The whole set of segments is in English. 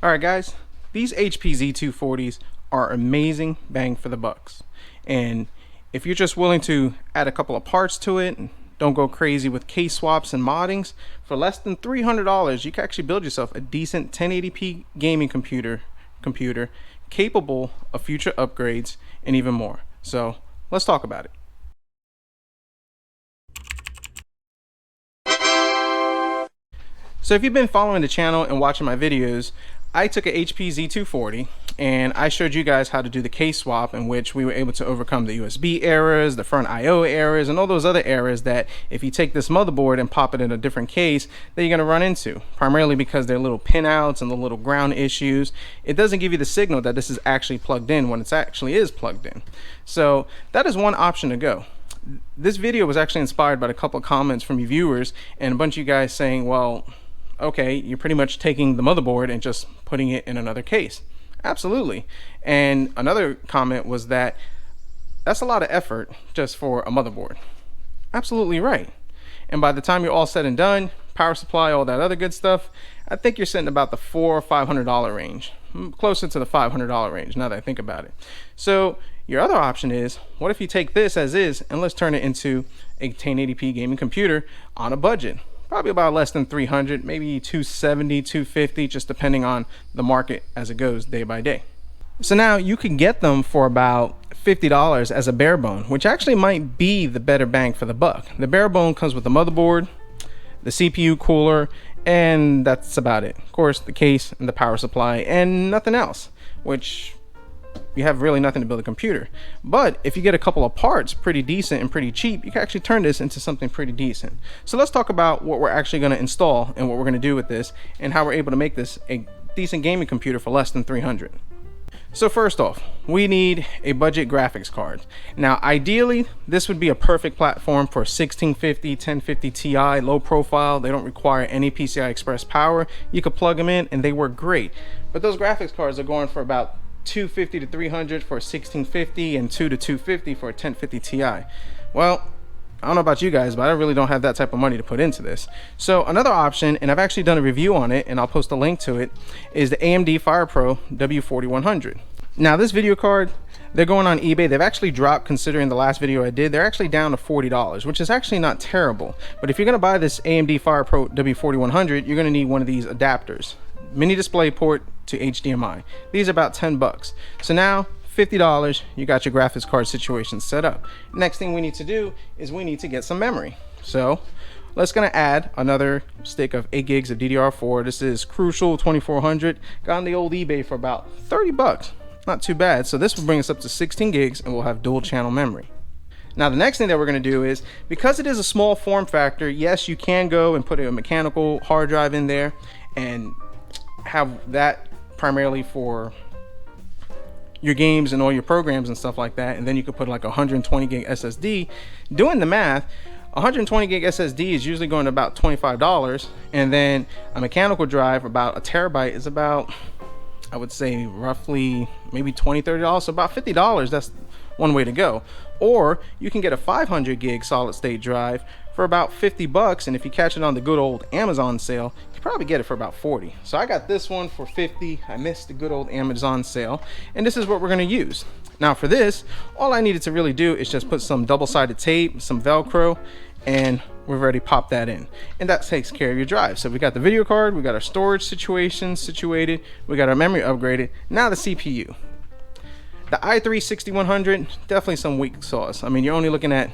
Alright guys, these HP Z240s are amazing bang for the bucks. And if you're just willing to add a couple of parts to it and don't go crazy with case swaps and moddings, for less than $300 you can actually build yourself a decent 1080p gaming computer capable of future upgrades and even more. So let's talk about it. So if you've been following the channel and watching my videos, I took a HP Z240 and I showed you guys how to do the case swap, in which we were able to overcome the USB errors, the front IO errors, and all those other errors that if you take this motherboard and pop it in a different case that you're going to run into, primarily because they're little pinouts and the little ground issues. It doesn't give you the signal that this is actually plugged in when it actually is plugged in. So that is one option to go. This video was actually inspired by a couple of comments from you viewers and a bunch of you guys saying, well, okay, you're pretty much taking the motherboard and just putting it in another case. Absolutely. And another comment was that that's a lot of effort just for a motherboard. Absolutely right. And by the time you're all said and done, power supply, all that other good stuff, I think you're sitting about the $400 or $500 range, closer to the $500 range now that I think about it. So your other option is, what if you take this as is and let's turn it into a 1080p gaming computer on a budget? Probably about less than 300, maybe 270, 250, just depending on the market as it goes day by day. So now you can get them for about $50 as a bare bone, which actually might be the better bang for the buck. The bare bone comes with the motherboard, the CPU cooler, and that's about it. Of course, the case and the power supply and nothing else, which you have really nothing to build a computer. But if you get a couple of parts pretty decent and pretty cheap, you can actually turn this into something pretty decent. So let's talk about what we're actually going to install and what we're going to do with this and how we're able to make this a decent gaming computer for less than $300. So first off, we need a budget graphics card. Now ideally this would be a perfect platform for 1650, 1050 Ti, low profile. They don't require any PCI Express power. You could plug them in and they work great. But those graphics cards are going for about $250 to $300 for a 1650 and $200 to $250 for a 1050 Ti. Well, I don't know about you guys, but I really don't have that type of money to put into this. So another option, and I've actually done a review on it and I'll post a link to it, is the AMD FirePro W4100. Now this video card, they're going on eBay. They've actually dropped, considering the last video I did, they're actually down to $40, which is actually not terrible. But if you're going to buy this AMD FirePro W4100, you're going to need one of these adapters. Mini display port to HDMI. These are about 10 bucks. So now $50, you got your graphics card situation set up. Next thing we need to do is we need to get some memory. So let's gonna add another stick of 8 gigs of DDR4. This is Crucial 2400. Got on the old eBay for about 30 bucks. Not too bad. So this will bring us up to 16 gigs and we'll have dual channel memory. Now the next thing that we're going to do is, because it is a small form factor, yes, you can go and put a mechanical hard drive in there and have that primarily for your games and all your programs and stuff like that, and then you could put like a 120 gig SSD. Doing the math, 120 gig SSD is usually going to about $25, and then a mechanical drive about a terabyte is about, I would say, roughly maybe $20-$30, so about $50. That's one way to go. Or you can get a 500 gig solid state drive for about 50 bucks, and if you catch it on the good old Amazon sale, you probably get it for about 40. So I got this one for 50. I missed the good old Amazon sale, and this is what we're going to use. Now for this, all I needed to really do is just put some double-sided tape, some Velcro, and we've already popped that in, and that takes care of your drive. So we got the video card, we got our storage situation situated, we got our memory upgraded. Now the CPU. The i3-6100, definitely some weak sauce. I mean, you're only looking at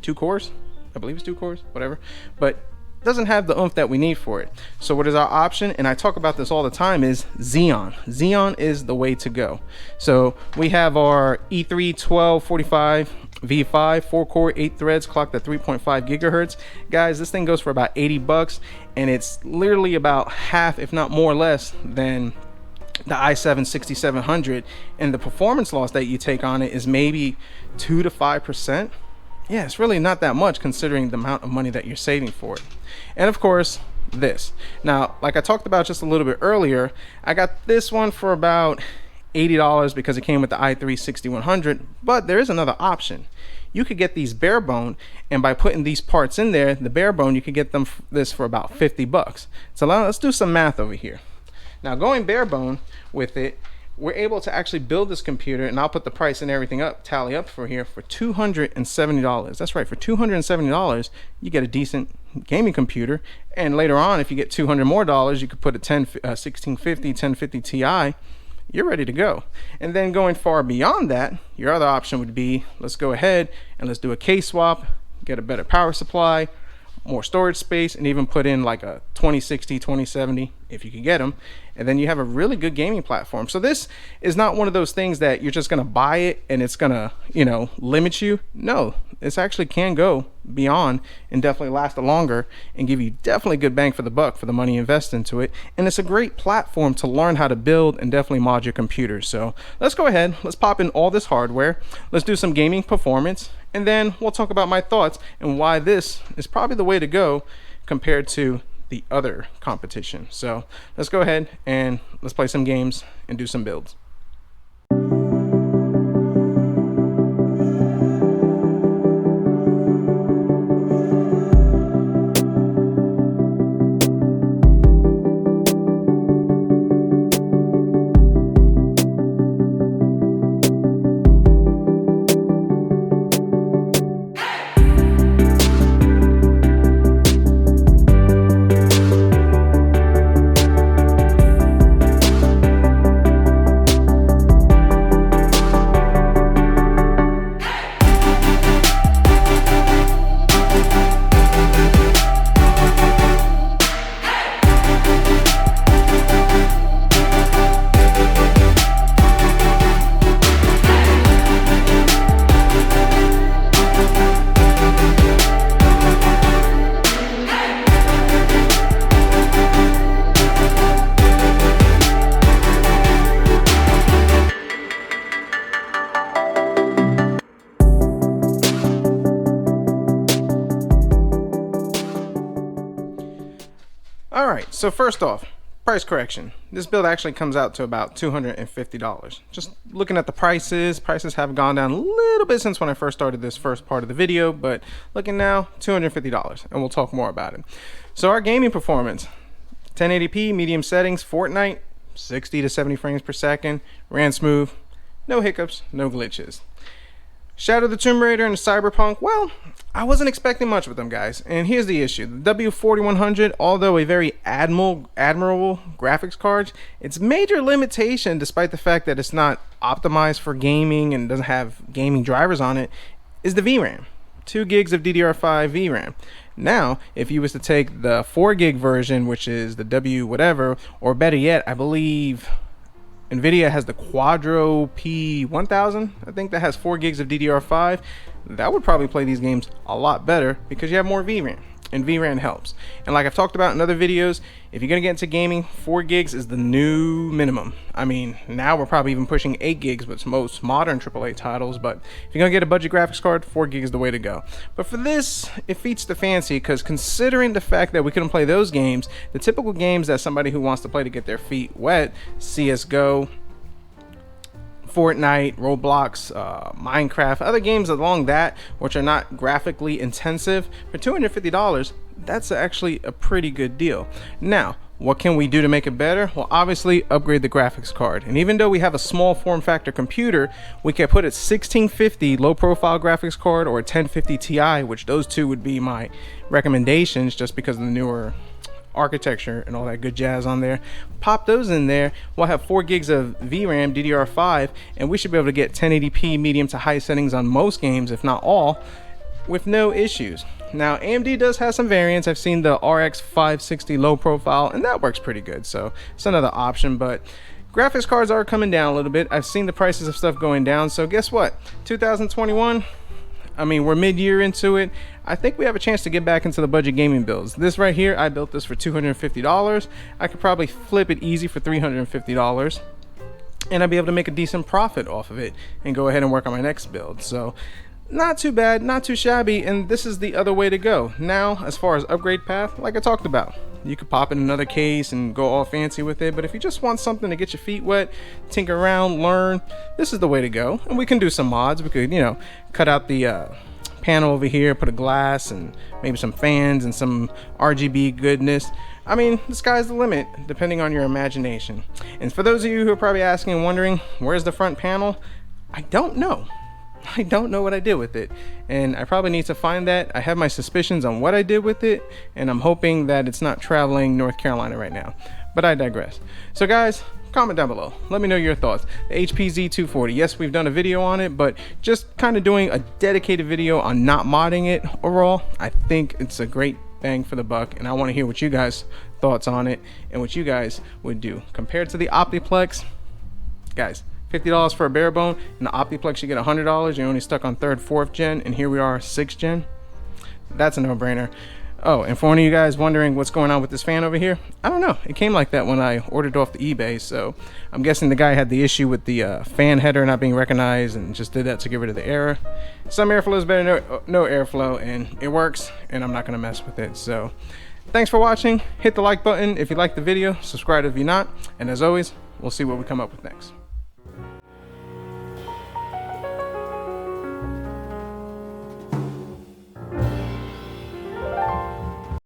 2 cores. I believe it's 2 cores, whatever, but doesn't have the oomph that we need for it. So what is our option? And I talk about this all the time, is Xeon. Xeon is the way to go. So we have our E3-1245 V5, 4-core, 8 threads, clocked at 3.5 gigahertz. Guys, this thing goes for about 80 bucks, and it's literally about half, if not more or less, than the i7-6700, and the performance loss that you take on it is maybe 2 to 5%. Yeah, it's really not that much considering the amount of money that you're saving for it. And of course, this. Now, like I talked about just a little bit earlier, I got this one for about $80 because it came with the i3-6100, but there is another option. You could get these bare bone, and by putting these parts in there, the bare bone, you could get them this for about 50 bucks. So let's do some math over here. Now, going bare bone with it, we're able to actually build this computer, and I'll put the price and everything up, tally up for here, for $270. That's right, for $270 you get a decent gaming computer, and later on, if you get $200 more, you could put a 1650 1050 Ti. You're ready to go. And then going far beyond that, your other option would be, let's go ahead and let's do a case swap, get a better power supply, more storage space, and even put in like a 2060 2070 if you can get them, and then you have a really good gaming platform. So this is not one of those things that you're just going to buy it and it's going to, you know, limit you. No, this actually can go beyond and definitely last longer and give you definitely good bang for the buck for the money you invest into it. And it's a great platform to learn how to build and definitely mod your computers. So let's go ahead, let's pop in all this hardware, let's do some gaming performance, and then we'll talk about my thoughts and why this is probably the way to go compared to the other competition. So let's go ahead and let's play some games and do some builds. Alright, so first off, price correction. This build actually comes out to about $250. Just looking at the prices have gone down a little bit since when I first started this first part of the video, but looking now, $250, and we'll talk more about it. So our gaming performance, 1080p, medium settings, Fortnite, 60 to 70 frames per second, ran smooth, no hiccups, no glitches. Shadow the Tomb Raider and Cyberpunk, well, I wasn't expecting much with them, guys. And here's the issue. The W4100, although a very admirable graphics card, its major limitation, despite the fact that it's not optimized for gaming and doesn't have gaming drivers on it, is the VRAM. 2 gigs of DDR5 VRAM. Now, if you was to take the 4 gig version, which is the W whatever, or better yet, I believe NVIDIA has the Quadro P1000, I think, that has 4 gigs of DDR5. That would probably play these games a lot better because you have more VRAM, and VRAM helps. And like I've talked about in other videos, if you're gonna get into gaming, 4 gigs is the new minimum. I mean, now we're probably even pushing 8 gigs with most modern AAA titles, but if you're gonna get a budget graphics card, 4 gigs is the way to go. But for this, it feats the fancy, because considering the fact that we couldn't play those games, the typical games that somebody who wants to play to get their feet wet, CSGO, Fortnite, Roblox, Minecraft, other games along that, which are not graphically intensive, for $250, that's actually a pretty good deal. Now, what can we do to make it better? Well, obviously upgrade the graphics card. And even though we have a small form factor computer, we can put a 1650 low profile graphics card or a 1050 Ti, which those two would be my recommendations just because of the newer architecture and all that good jazz on there. Pop those in there. We'll have 4 gigs of VRAM DDR5, and we should be able to get 1080p medium to high settings on most games, if not all, with no issues. Now, AMD does have some variants. I've seen the RX 560 low profile, and that works pretty good, so it's another option. But graphics cards are coming down a little bit. I've seen the prices of stuff going down, so guess what, 2021, I mean, we're mid-year into it. I think we have a chance to get back into the budget gaming builds. This right here, I built this for $250. I could probably flip it easy for $350, and I'd be able to make a decent profit off of it and go ahead and work on my next build. So not too bad, not too shabby, and this is the other way to go. Now, as far as upgrade path, like I talked about, you could pop in another case and go all fancy with it, but if you just want something to get your feet wet, tinker around, learn, this is the way to go. And we can do some mods. We could, you know, cut out the panel over here, put a glass and maybe some fans and some RGB goodness. I mean, the sky's the limit, depending on your imagination. And for those of you who are probably asking and wondering, where's the front panel? I don't know. I don't know what I did with it, and I probably need to find that. I have my suspicions on what I did with it, and I'm hoping that it's not traveling North Carolina right now, but I digress. So guys, comment down below, let me know your thoughts. The HP Z240, yes, we've done a video on it, but just kind of doing a dedicated video on not modding it overall, I think it's a great bang for the buck, and I want to hear what you guys thoughts on it and what you guys would do compared to the Optiplex. Guys, $50 for a bare bone, and the Optiplex you get $100. You're only stuck on 3rd, 4th gen, and here we are 6th gen. That's a no-brainer. Oh, and for one of you guys wondering what's going on with this fan over here, I don't know. It came like that when I ordered off the eBay, so I'm guessing the guy had the issue with the fan header not being recognized and just did that to get rid of the error. Some airflow is better than no airflow, and it works, and I'm not going to mess with it. So thanks for watching. Hit the like button if you liked the video, subscribe if you're not, and as always, we'll see what we come up with next.